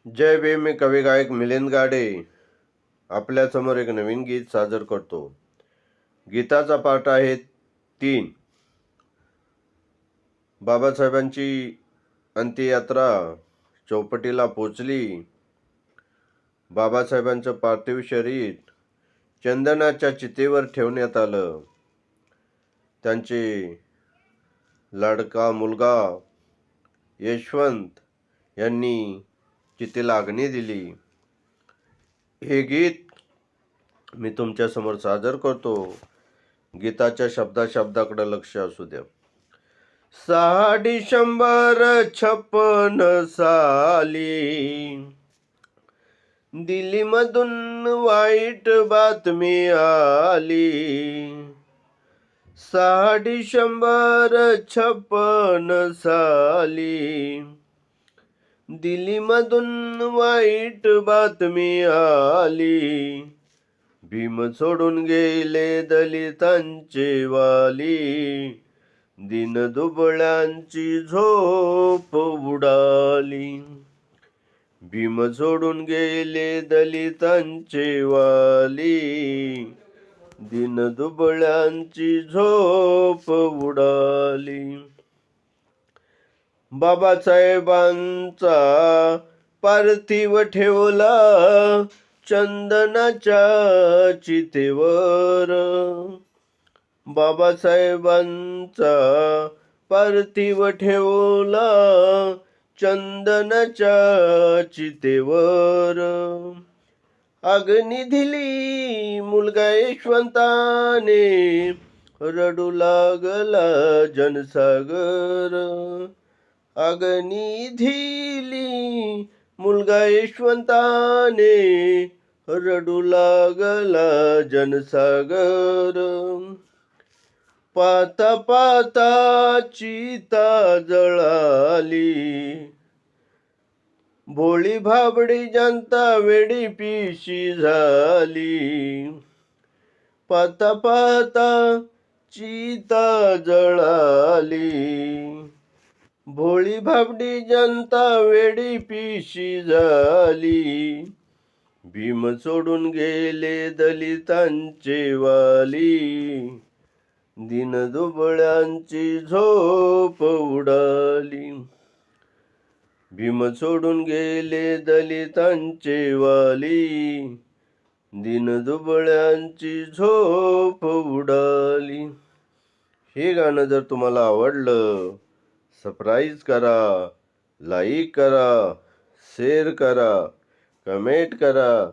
जय भीम. मी कवी गायक मिलिंद गाडे आपल्यासमोर एक नवीन गीत सादर करतो. गीताचा पाठ आहे 3. बाबासाहेबांची अंत्ययात्रा चौपाटीला पोचली. बाबासाहेबांचं पार्थिव शरीर चंदनाच्या चितेवर ठेवण्यात आलं. त्यांचे लाडका मुलगा यशवंत यांनी चितेला अग्नी दिली. हे गीत मी तुमच्या समोर सादर करतो. गीताच्या शब्दाकडे लक्ष असू द्या. 6 डिसेंबर 56 साली दिल्लीमधून वाईट बातमी आली. 6 डिसेंबर 56 साली दिल्लीमधून वाईट बातमी आली. भीम सोडून गेले दलितांचे वाली. दीनदुबळ्यांची झोप उडाली. भीम सोडून गेले दलितांचे वाली. दीनदुबळ्यांची झोप उडाली. बाबासाहेबांचा पार्थिव ठेवला चंदनाच्या चितेवर. बाबासाहेबांचा पार्थिव ठेवला चंदनाच्या चितेवर. अग्नी दिली मुलगा यशवंताने, रडू लागला जनसागर. अग्नी दिली मुलगा यशवंताने, रडू लागला जनसागर. पाता पाता चिता जळाली. भोळी भाबडी जनता वेडी पिशी झाली. पाता पाता चिता जळाली. भोळी भाबडी जनता वेडी पिशी झाली. भीम सोडून गेले दलितांचे वाली. दीनदुबळ्यांची झोप उडाली. भीम सोडून गेले दलितांचे वाली. दीनदुबळ्यांची झोप उडाली. हे गाणं जर तुम्हाला आवडलं, सबस्क्राईब करा, लाईक करा, शेअर करा, कमेंट करा.